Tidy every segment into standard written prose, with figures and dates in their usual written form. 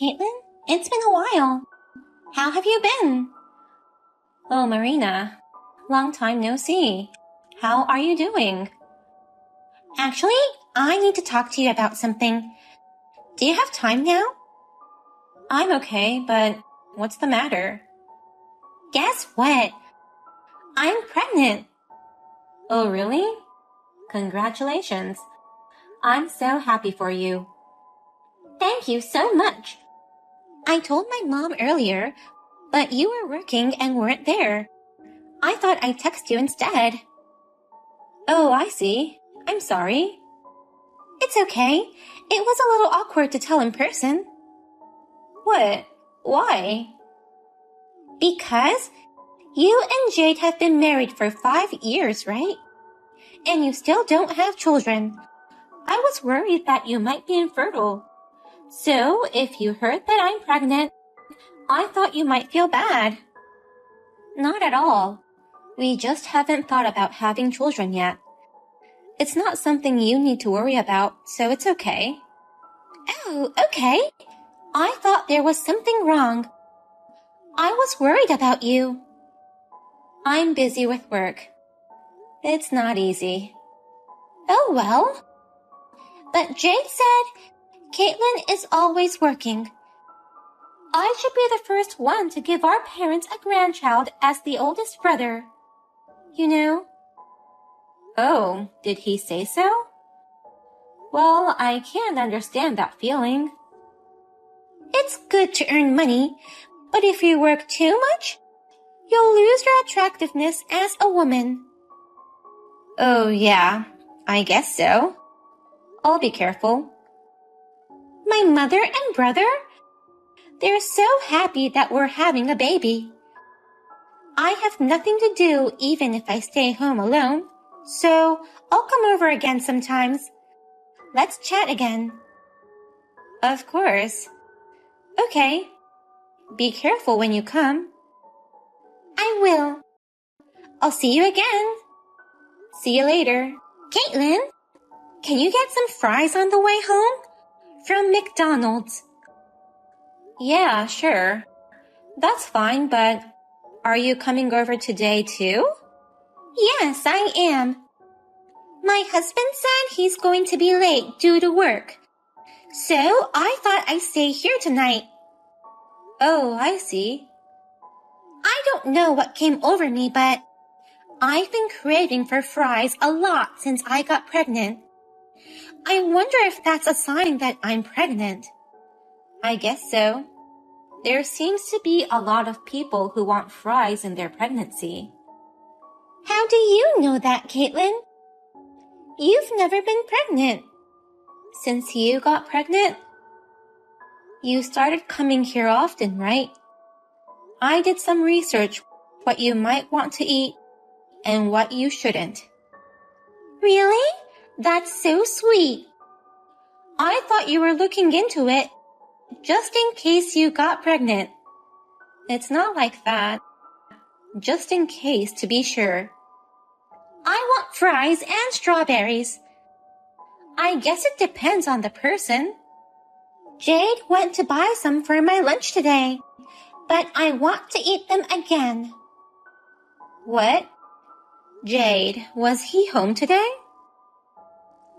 Caitlin. It's been a while. How have you been? Oh, Marina. Long time no see. How are you doing? Actually, I need to talk to you about something. Do you have time now? I'm okay, but what's the matter? Guess what? I'm pregnant. Oh, really? Congratulations. I'm so happy for you. Thank you so much. I told my mom earlier, but you were working and weren't there. I thought I'd text you instead. Oh, I see. I'm sorry. It's okay. It was a little awkward to tell in person. What? Why? Because you and Jade have been married for 5 years, right? And you still don't have children. I was worried that you might be infertile. So, if you heard that I'm pregnant, I thought you might feel bad. Not at all. We just haven't thought about having children yet. It's not something you need to worry about, so it's okay. Oh, okay. I thought there was something wrong. I was worried about you. I'm busy with work. It's not easy. Oh, well. But Jade said Caitlin is always working. I should be the first one to give our parents a grandchild as the oldest brother. You know? Oh, did he say so? Well, I can't understand that feeling. It's good to earn money, but if you work too much, you'll lose your attractiveness as a woman. Oh, yeah, I guess so. I'll be careful. My mother and brother? They're so happy that we're having a baby. I have nothing to do even if I stay home alone, so I'll come over again sometimes. Let's chat again. Of course. Okay. Be careful when you come. I will. I'll see you again. See you later. Caitlin, can you get some fries on the way home? From McDonald's. Yeah, sure. That's fine, but are you coming over today too? Yes, I am. My husband said he's going to be late due to work. So I thought I'd stay here tonight. Oh, I see. I don't know what came over me, but I've been craving for fries a lot since I got pregnant. I wonder if that's a sign that I'm pregnant. I guess so. There seems to be a lot of people who want fries in their pregnancy. How do you know that, Caitlin? You've never been pregnant. Since you got pregnant? You started coming here often, right? I did some research what you might want to eat and what you shouldn't. Really? That's so sweet. I thought you were looking into it just in case you got pregnant. It's not like that. Just in case to be sure. I want fries and strawberries. I guess it depends on the person. Jade went to buy some for my lunch today, but I want to eat them again. What? Jade, was he home today?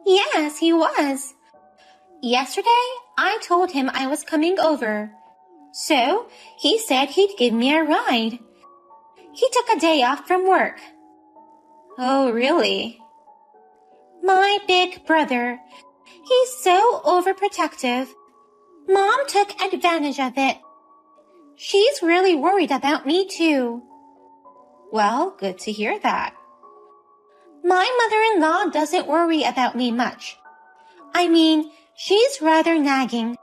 Yes, he was. Yesterday, I told him I was coming over, so he said he'd give me a ride. He took a day off from work. Oh, really? My big brother. He's so overprotective. Mom took advantage of it. She's really worried about me too. Well, good to hear that. My mother-in-law doesn't worry about me much. I mean, she's rather nagging.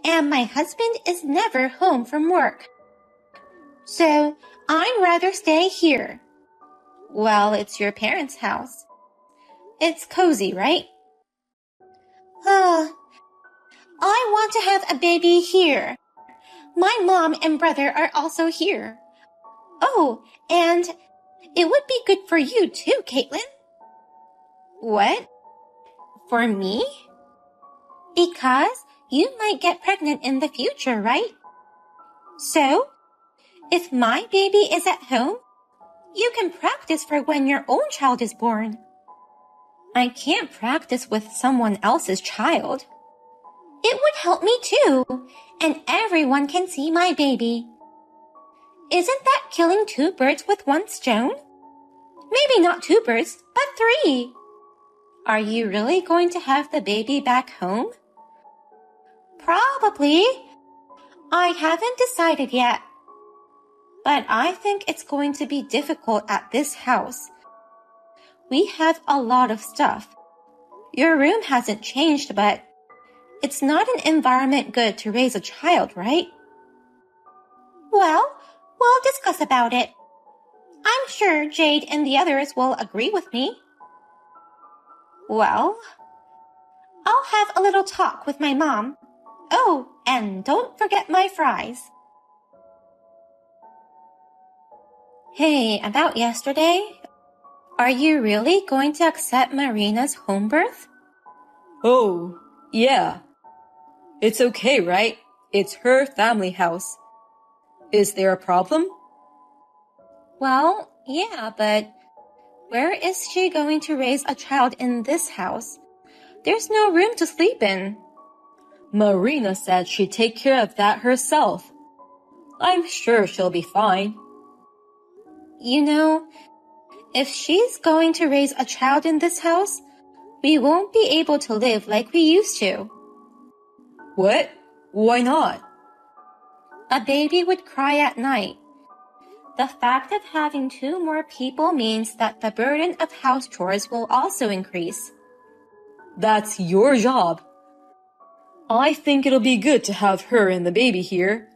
And my husband is never home from work. So, I'd rather stay here. Well, it's your parents' house. It's cozy, right? I want to have a baby here. My mom and brother are also here. Oh, and it would be good for you too, Caitlin. What? For me? Because you might get pregnant in the future, right? So, if my baby is at home, you can practice for when your own child is born. I can't practice with someone else's child. It would help me too, and everyone can see my baby. Isn't that killing 2 birds with 1 stone? Maybe not 2 birds, but 3. Are you really going to have the baby back home? Probably. I haven't decided yet. But I think it's going to be difficult at this house. We have a lot of stuff. Your room hasn't changed, but it's not an environment good to raise a child, right? Well, we'll discuss about it. I'm sure Jade and the others will agree with me. Well, I'll have a little talk with my mom. Oh, and don't forget my fries. Hey, about yesterday, are you really going to accept Marina's home birth? Oh, yeah. It's okay, right? It's her family house. Is there a problem? Well, yeah, but where is she going to raise a child in this house? There's no room to sleep in. Marina said she'd take care of that herself. I'm sure she'll be fine. You know, if she's going to raise a child in this house, we won't be able to live like we used to. What? Why not? A baby would cry at night. The fact of having 2 more people means that the burden of house chores will also increase. That's your job. I think it'll be good to have her and the baby here.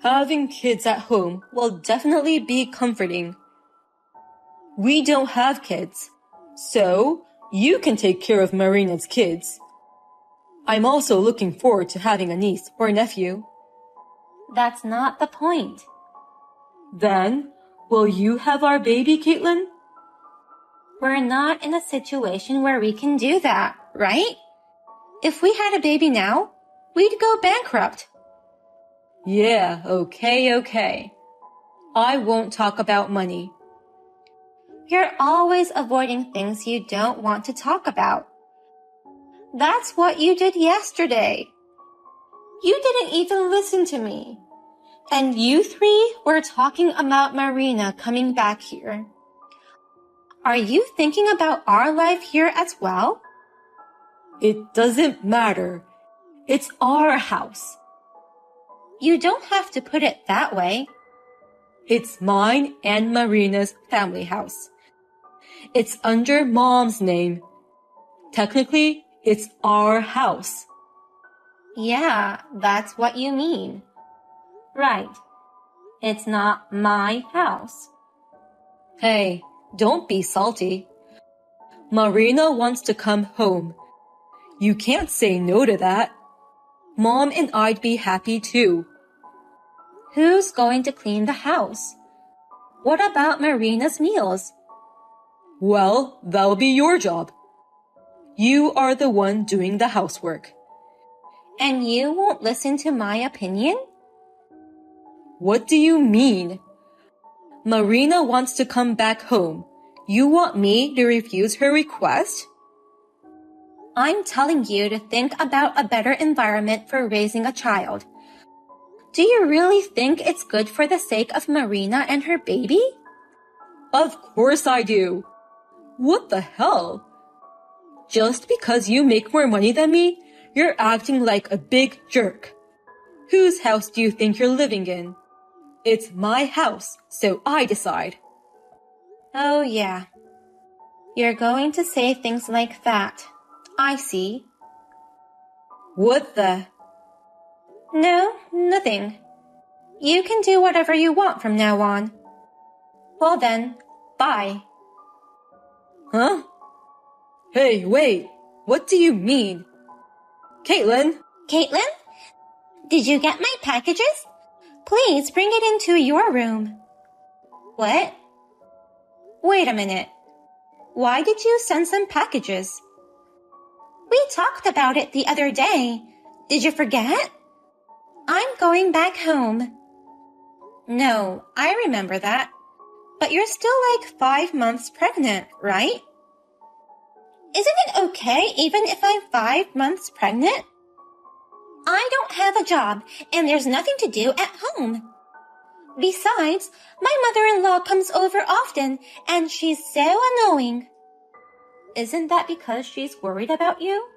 Having kids at home will definitely be comforting. We don't have kids, so you can take care of Marina's kids. I'm also looking forward to having a niece or nephew. That's not the point. Then, will you have our baby, Caitlin? We're not in a situation where we can do that, right? If we had a baby now, we'd go bankrupt. Yeah, okay. I won't talk about money. You're always avoiding things you don't want to talk about. That's what you did yesterday. You didn't even listen to me. And you 3 were talking about Marina coming back here. Are you thinking about our life here as well? It doesn't matter. It's our house. You don't have to put it that way. It's mine and Marina's family house. It's under Mom's name. Technically, it's our house. Yeah, that's what you mean. Right. It's not my house. Hey, don't be salty. Marina wants to come home. You can't say no to that. Mom and I'd be happy too. Who's going to clean the house? What about Marina's meals? Well, that'll be your job. You are the one doing the housework. And you won't listen to my opinion? What do you mean? Marina wants to come back home. You want me to refuse her request? I'm telling you to think about a better environment for raising a child. Do you really think it's good for the sake of Marina and her baby? Of course I do. What the hell? Just because you make more money than me, you're acting like a big jerk. Whose house do you think you're living in? It's my house, so I decide. Oh yeah. You're going to say things like that. I see. What the? No, nothing. You can do whatever you want from now on. Well then, bye. Huh? Hey, wait. What do you mean? Caitlin? Caitlin? Did you get my packages? Please bring it into your room. What? Wait a minute. Why did you send some packages? We talked about it the other day. Did you forget? I'm going back home. No, I remember that. But you're still like 5 months pregnant, right? Isn't it okay even if I'm 5 months pregnant? I don't have a job and there's nothing to do at home. Besides, my mother-in-law comes over often and she's so annoying. Isn't that because she's worried about you?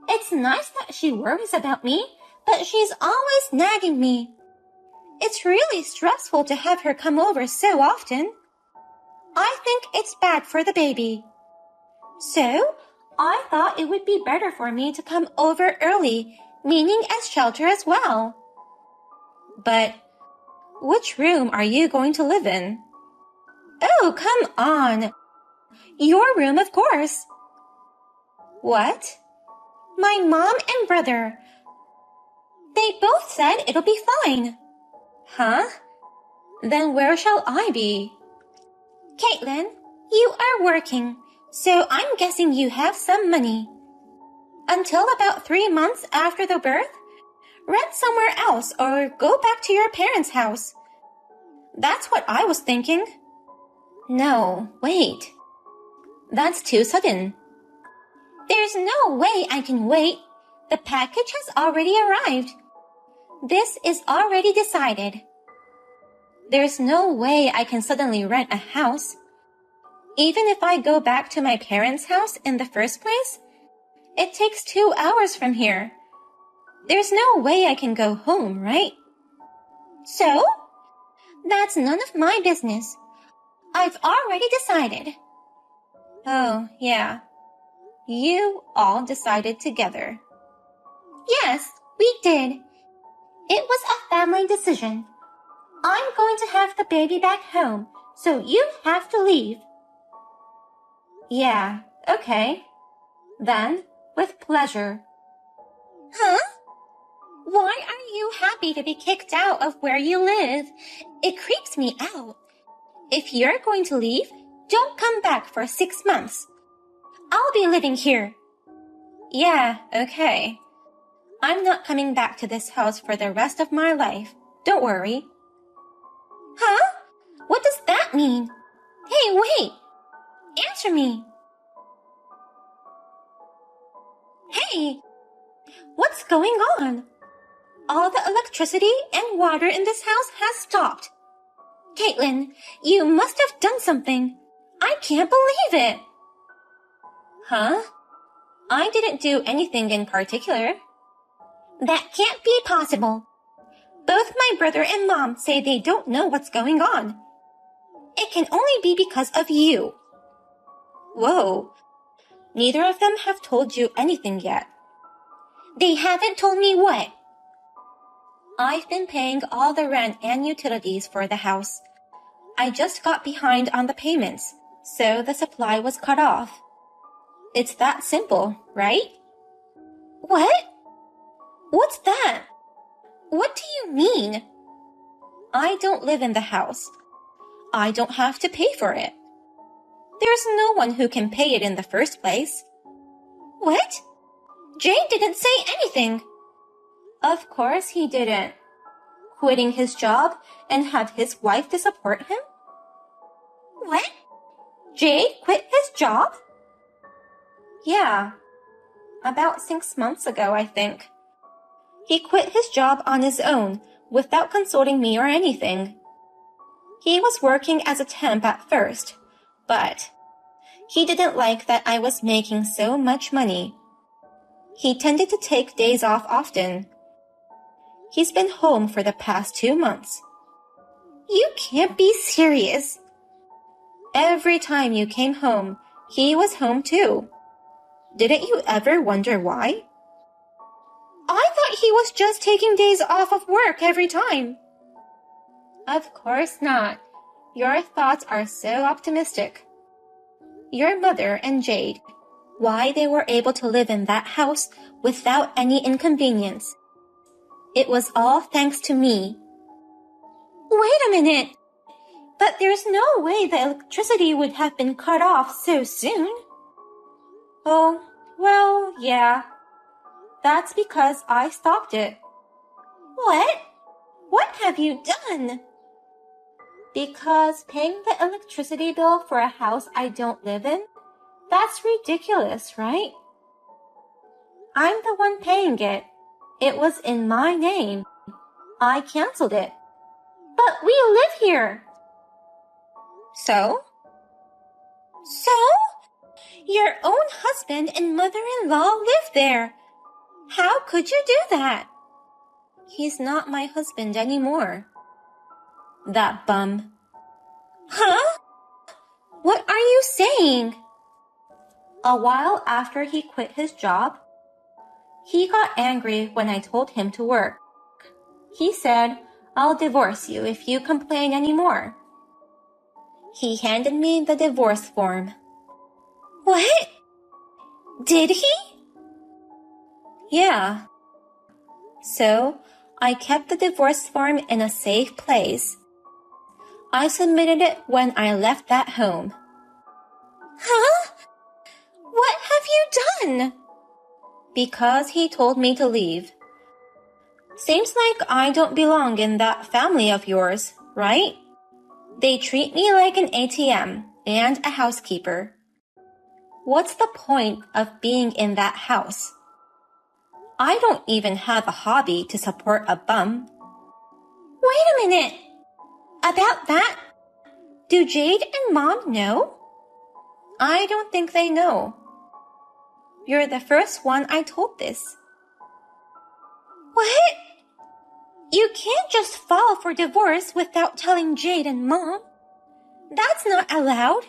It's nice that she worries about me, but she's always nagging me. It's really stressful to have her come over so often. I think it's bad for the baby. So, I thought it would be better for me to come over early, meaning as shelter as well. But which room are you going to live in? Oh, come on. Your room, of course. What? My mom and brother. They both said it'll be fine. Huh? Then where shall I be? Caitlin, you are working, so I'm guessing you have some money. Until about 3 months after the birth, rent somewhere else or go back to your parents' house. That's what I was thinking. No, wait. That's too sudden. There's no way I can wait. The package has already arrived. This is already decided. There's no way I can suddenly rent a house. Even if I go back to my parents' house in the first place, it takes 2 hours from here. There's no way I can go home, right? So, that's none of my business. I've already decided. Oh, yeah. You all decided together. Yes, we did. It was a family decision. I'm going to have the baby back home, so you have to leave. Yeah, okay. Then, with pleasure. Huh? Why are you happy to be kicked out of where you live? It creeps me out. If you're going to leave, don't come back for 6 months. I'll be living here. Yeah, okay. I'm not coming back to this house for the rest of my life. Don't worry. Huh? What does that mean? Hey, wait! Answer me! Hey! What's going on? All the electricity and water in this house has stopped. Caitlin, you must have done something. I can't believe it. Huh? I didn't do anything in particular. That can't be possible. Both my brother and mom say they don't know what's going on. It can only be because of you. Whoa. Neither of them have told you anything yet. They haven't told me what? I've been paying all the rent and utilities for the house. I just got behind on the payments, so the supply was cut off. It's that simple, right? What? What's that? What do you mean? I don't live in the house. I don't have to pay for it. There's no one who can pay it in the first place. What? Jay didn't say anything. Of course he didn't. Quitting his job and have his wife to support him? What? Jay quit his job? Yeah. About 6 months ago, I think. He quit his job on his own without consulting me or anything. He was working as a temp at first, but he didn't like that I was making so much money. He tended to take days off often. He's been home for the past 2 months. You can't be serious. Every time you came home, he was home too. Didn't you ever wonder why? I thought he was just taking days off of work every time. Of course not. Your thoughts are so optimistic. Your mother and Jade, why they were able to live in that house without any inconvenience. It was all thanks to me. Wait a minute! But there's no way the electricity would have been cut off so soon. Oh, well, yeah. That's because I stopped it. What? What have you done? Because paying the electricity bill for a house I don't live in? That's ridiculous, right? I'm the one paying it. It was in my name. I canceled it. But we live here. So? So? Your own husband and mother-in-law live there. How could you do that? He's not my husband anymore. That bum. Huh? What are you saying? A while after he quit his job, he got angry when I told him to work. He said, "I'll divorce you if you complain anymore." He handed me the divorce form. What? Did he? Yeah. So, I kept the divorce form in a safe place. I submitted it when I left that home. Huh? What have you done? Because he told me to leave. Seems like I don't belong in that family of yours, right? They treat me like an ATM and a housekeeper. What's the point of being in that house? I don't even have a hobby to support a bum. Wait a minute! About that? Do Jade and Mom know? I don't think they know. You're the first one I told this. What? You can't just file for divorce without telling Jade and Mom. That's not allowed.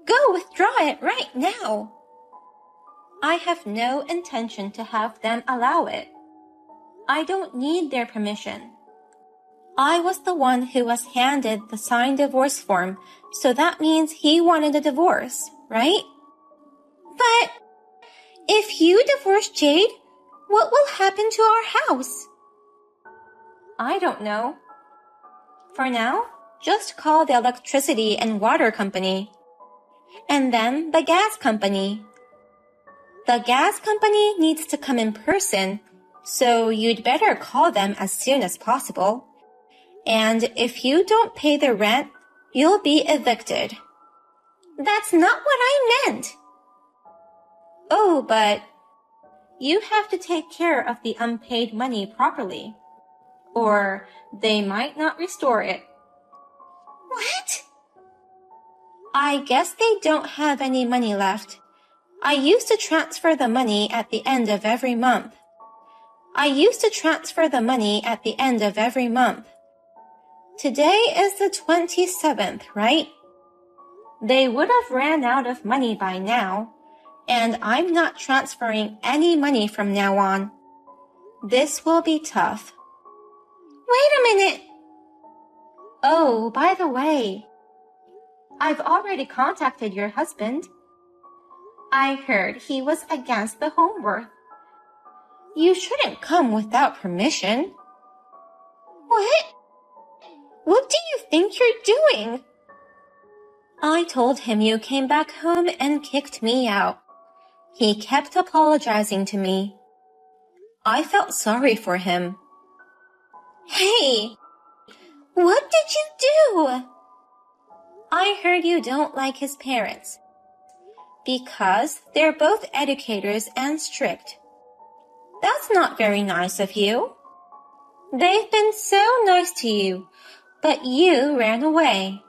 Go withdraw it right now. I have no intention to have them allow it. I don't need their permission. I was the one who was handed the signed divorce form, so that means he wanted a divorce, right? But if you divorce Jade, what will happen to our house? I don't know. For now, just call the electricity and water company. And then the gas company. The gas company needs to come in person, so you'd better call them as soon as possible. And if you don't pay the rent, you'll be evicted. That's not what I meant. Oh, but you have to take care of the unpaid money properly, or they might not restore it. What? I guess they don't have any money left. I used to transfer the money at the end of every month. Today is the 27th, right? They would have ran out of money by now, and I'm not transferring any money from now on. This will be tough. Wait a minute! Oh, by the way, I've already contacted your husband. I heard he was against the home birth. You shouldn't come without permission. What? What do you think you're doing? I told him you came back home and kicked me out. He kept apologizing to me. I felt sorry for him. Hey, what did you do? I heard you don't like his parents. Because they're both educators and strict. That's not very nice of you. They've been so nice to you, but you ran away.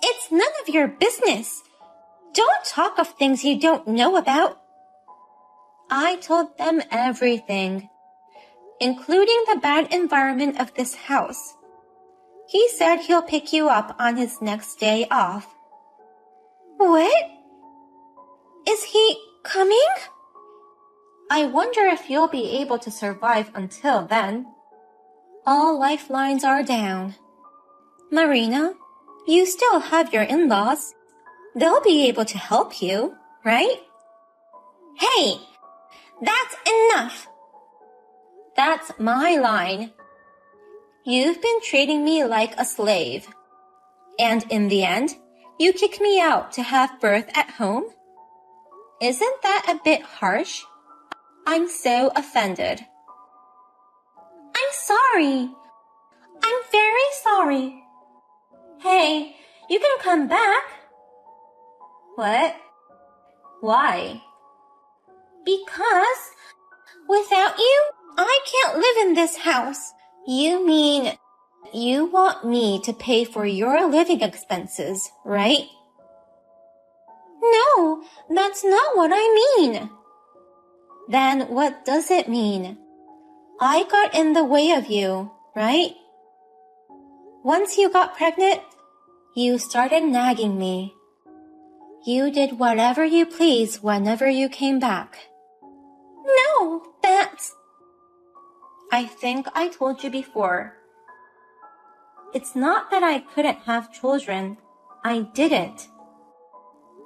It's none of your business. Don't talk of things you don't know about. I told them everything, including the bad environment of this house. He said he'll pick you up on his next day off. What? Is he coming? I wonder if you'll be able to survive until then. All lifelines are down. Marina, you still have your in-laws. They'll be able to help you, right? Hey, that's enough. That's my line. You've been treating me like a slave. And in the end, you kicked me out to have birth at home? Isn't that a bit harsh? I'm so offended. I'm sorry. I'm very sorry. Hey, you can come back. What? Why? Because without you, I can't live in this house. You mean you want me to pay for your living expenses, right? No, that's not what I mean. Then what does it mean? I got in the way of you, right? Once you got pregnant, you started nagging me. You did whatever you pleased whenever you came back. No, that's... I think I told you before. It's not that I couldn't have children. I didn't.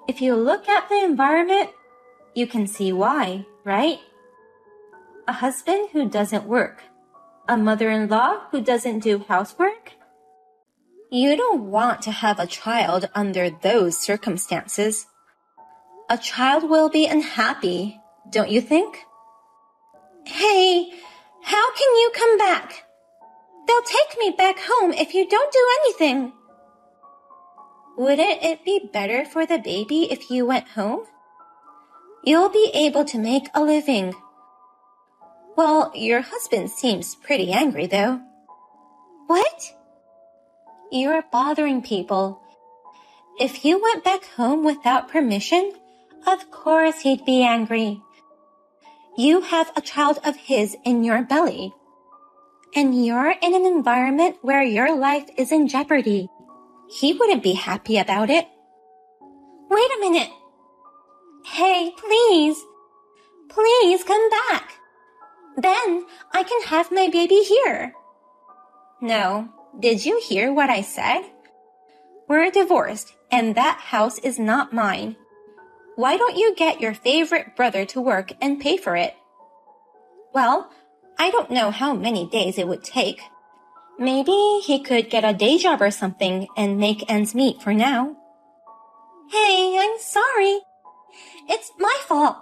If you look at the environment, you can see why, right? A husband who doesn't work. A mother-in-law who doesn't do housework. You don't want to have a child under those circumstances. A child will be unhappy, don't you think? Hey, how can you come back? They'll take me back home if you don't do anything. Wouldn't it be better for the baby if you went home? You'll be able to make a living. Well, your husband seems pretty angry, though. What? You're bothering people. If you went back home without permission, of course he'd be angry. You have a child of his in your belly. And you're in an environment where your life is in jeopardy. He wouldn't be happy about it. Wait a minute. Hey, please. Please come back. Then I can have my baby here. No, did you hear what I said? We're divorced, and that house is not mine. Why don't you get your favorite brother to work and pay for it? Well, I don't know how many days it would take. Maybe he could get a day job or something and make ends meet for now. Hey, I'm sorry. It's my fault.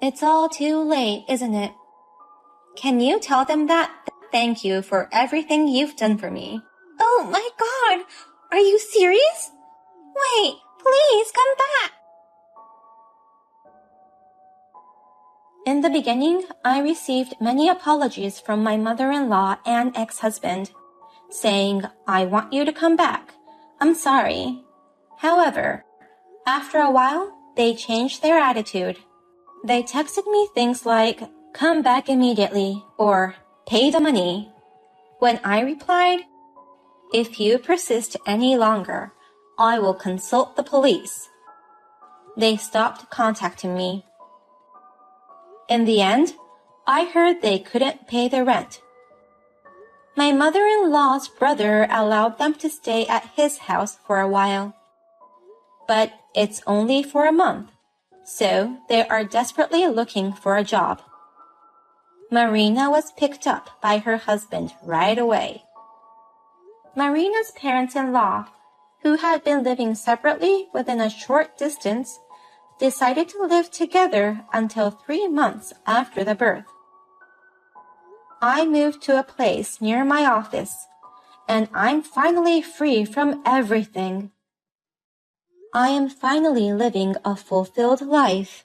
It's all too late, isn't it? Can you tell them that? Thank you for everything you've done for me. Oh my God! Are you serious? Wait, please come back! In the beginning, I received many apologies from my mother-in-law and ex-husband, saying, I want you to come back. I'm sorry. However, after a while, they changed their attitude. They texted me things like, come back immediately, or pay the money. When I replied, if you persist any longer, I will consult the police. They stopped contacting me. In the end, I heard they couldn't pay the rent. My mother-in-law's brother allowed them to stay at his house for a while. But it's only for a month, so they are desperately looking for a job. Marina was picked up by her husband right away. Marina's parents-in-law, who had been living separately within a short distance, decided to live together until 3 months after the birth. I moved to a place near my office, and I'm finally free from everything. I am finally living a fulfilled life.